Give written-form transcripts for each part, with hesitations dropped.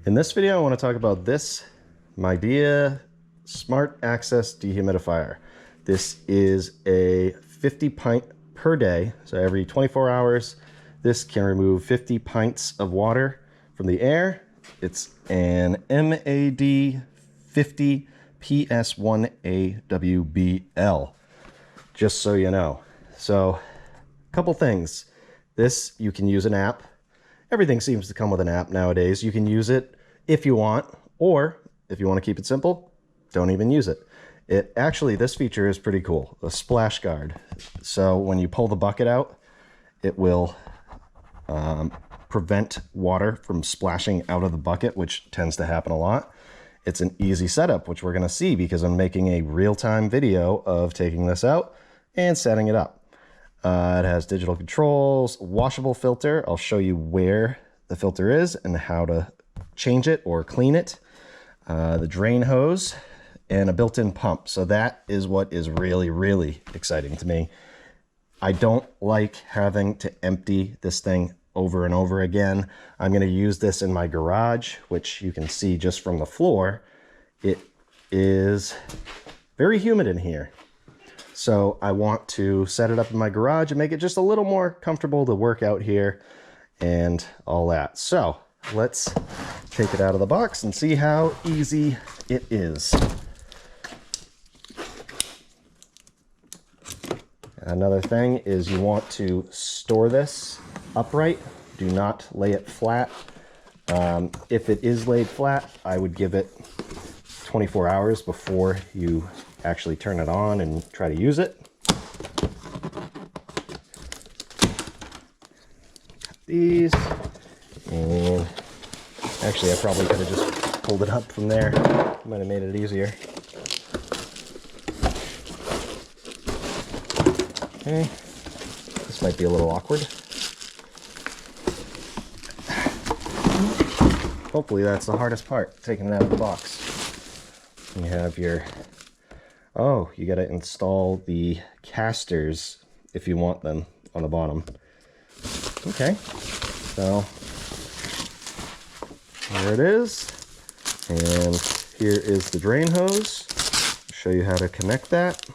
In this video, I want to talk about this Midea Smart Access Dehumidifier. This is a 50 pint per day. So every 24 hours, this can remove 50 pints of water from the air. It's an MAD50PS1AWBL, just so you know. So a couple things. This, you can use an app. Everything seems to come with an app nowadays. You can use it if you want, or if you want to keep it simple, don't even use it. This feature is pretty cool, a splash guard. So when you pull the bucket out, it will prevent water from splashing out of the bucket, which tends to happen a lot. It's an easy setup, which we're going to see because I'm making a real-time video of taking this out and setting it up. It has digital controls, washable filter. I'll show you where the filter is and how to change it or clean it. The drain hose and a built-in pump. So that is what is really, really exciting to me. I don't like having to empty this thing over and over again. I'm going to use this in my garage, which you can see just from the floor. It is very humid in here. So I want to set it up in my garage and make it just a little more comfortable to work out here and all that. So let's take it out of the box and see how easy it is. Another thing is you want to store this upright. Do not lay it flat. If it is laid flat, I would give it 24 hours before you actually turn it on and try to use it. Cut these, and actually I probably could have just pulled it up from there. Might have made it easier. Okay, this might be a little awkward. Hopefully that's the hardest part, taking it out of the box. You have your, oh, you got to install the casters if you want them on the bottom. Okay, so there it is. And here is the drain hose. I'll show you how to connect that.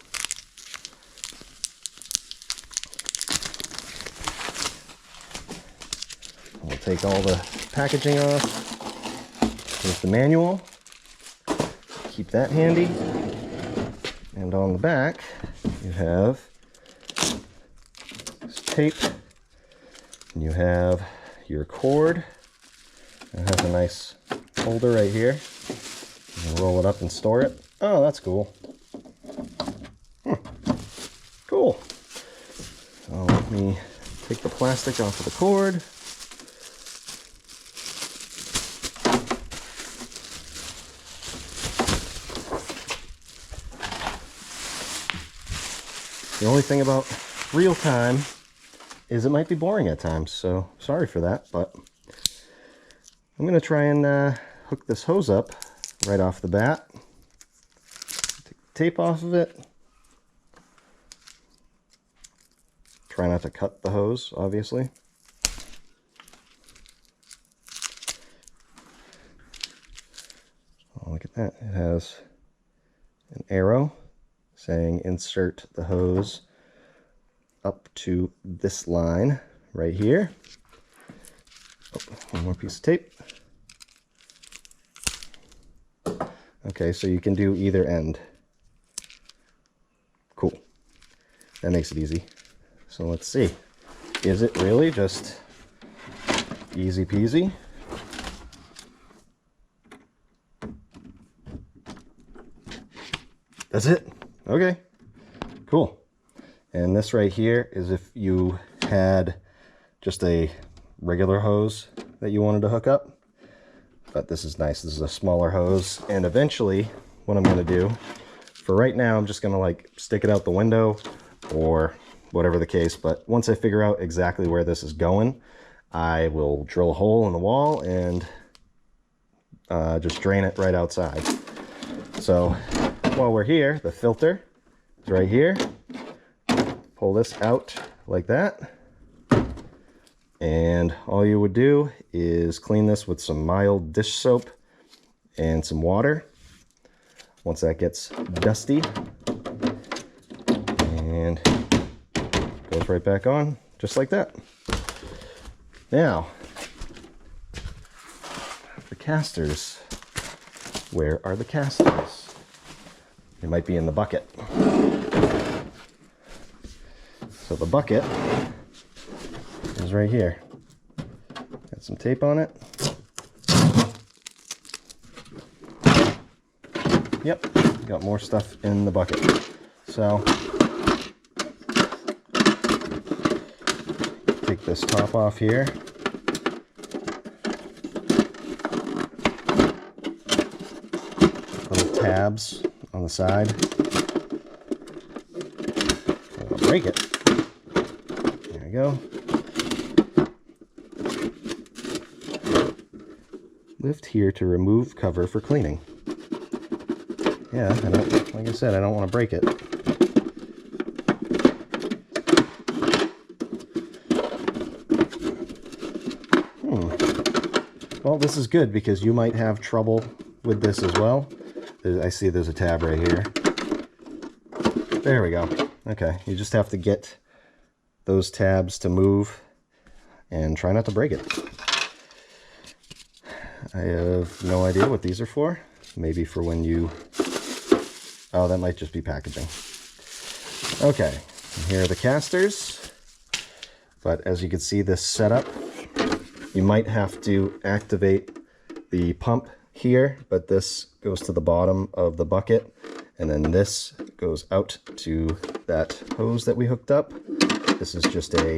We'll take all the packaging off. Here's the manual. Keep that handy. And on the back, you have this tape. And you have your cord. It has a nice holder right here. You can roll it up and store it. Oh, that's cool. Cool. So let me take the plastic off of the cord. The only thing about real time is it might be boring at times, so sorry for that, but I'm going to try and hook this hose up right off the bat. Take the tape off of it. Try not to cut the hose, obviously. Oh, look at that. It has an arrow saying insert the hose up to this line right here. Oh, one more piece of tape. Okay, so you can do either end. Cool. That makes it easy. So let's see. Is it really just easy peasy? That's it. Okay, cool. And this right here is if you had just a regular hose that you wanted to hook up. But this is nice. This is a smaller hose. And eventually, what I'm going to do, for right now, I'm just going to like stick it out the window or whatever the case. But once I figure out exactly where this is going, I will drill a hole in the wall and just drain it right outside. So while we're here, the filter is right here. Pull this out like that. And all you would do is clean this with some mild dish soap and some water. Once that gets dusty, and goes right back on, just like that. Now, the casters. Where are the casters? They might be in the bucket. So the bucket is right here. Got some tape on it. Yep, got more stuff in the bucket. So, take this top off here. Little tabs on the side. I'll break it. There we go. Lift here to remove cover for cleaning. Yeah, like I said, I don't want to break it. Well, this is good because you might have trouble with this as well. I see there's a tab right here. There we go. Okay, you just have to get those tabs to move and try not to break it. I have no idea what these are for. Maybe for when you... Oh, that might just be packaging. Okay, here are the casters. But as you can see, this setup, you might have to activate the pump here, but this goes to the bottom of the bucket, and then this goes out to that hose that we hooked up. This is just a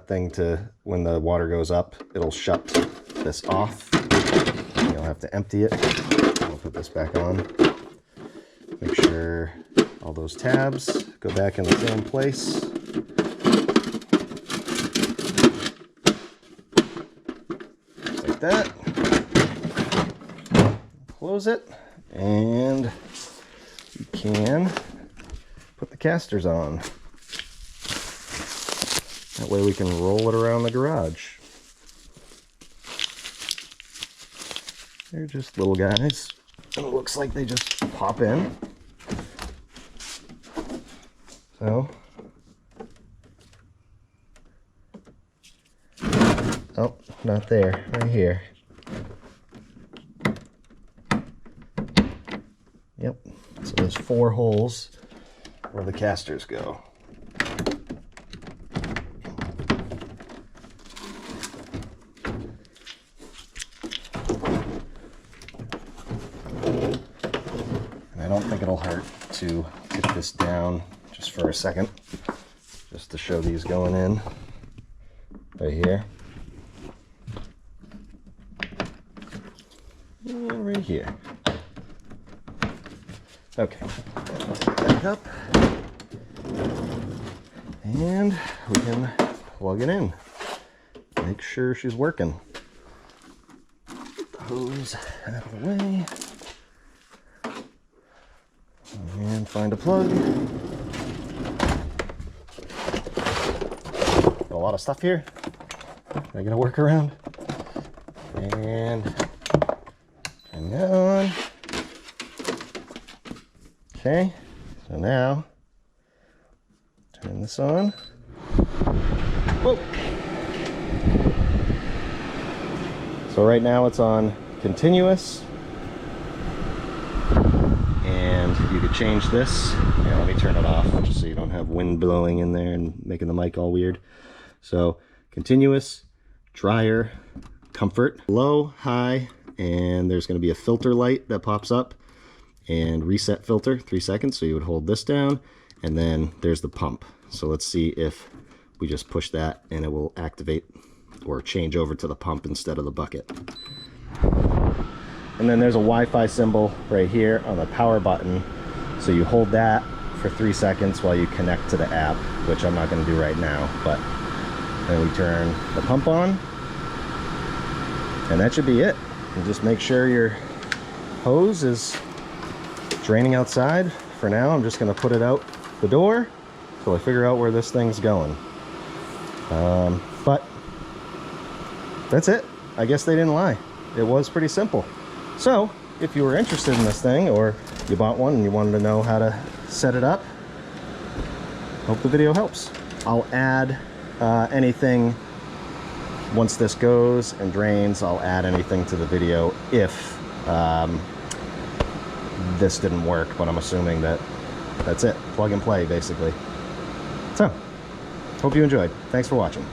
thing to, when the water goes up, it'll shut this off. You'll have to empty it. I'll put this back on. Make sure all those tabs go back in the same place. Just like that. Close it, and you can put the casters on. That way we can roll it around the garage. They're just little guys. And it looks like they just pop in. So. Oh, not there. Right here. Yep. So there's 4 holes where the casters go. I don't think it'll hurt to take this down just for a second, just to show these going in right here. And right here. Okay, back up, and we can plug it in. Make sure she's working. Get the hose out of the way. And find a plug. Got a lot of stuff here. I gotta work around. And turn that on. Okay, so now turn this on. Whoa! So right now it's on continuous. You could change this. Here, let me turn it off just so you don't have wind blowing in there and making the mic all weird. So continuous, dryer, comfort, low, high, and there's going to be a filter light that pops up, and reset filter, 3 seconds. So you would hold this down, and then there's the pump. So let's see if we just push that and it will activate or change over to the pump instead of the bucket. And then there's a Wi-Fi symbol right here on the power button. So you hold that for 3 seconds while you connect to the app, which I'm not going to do right now, but then we turn the pump on, and that should be it. And just make sure your hose is draining outside. For now, I'm just going to put it out the door, I figure out where this thing's going. But that's it. I guess they didn't lie. It was pretty simple. So if you were interested in this thing, or you bought one and you wanted to know how to set it up, hope the video helps. I'll add anything once this goes and drains. I'll add anything to the video if this didn't work, but I'm assuming that that's it. Plug and play, basically. So hope you enjoyed. Thanks for watching.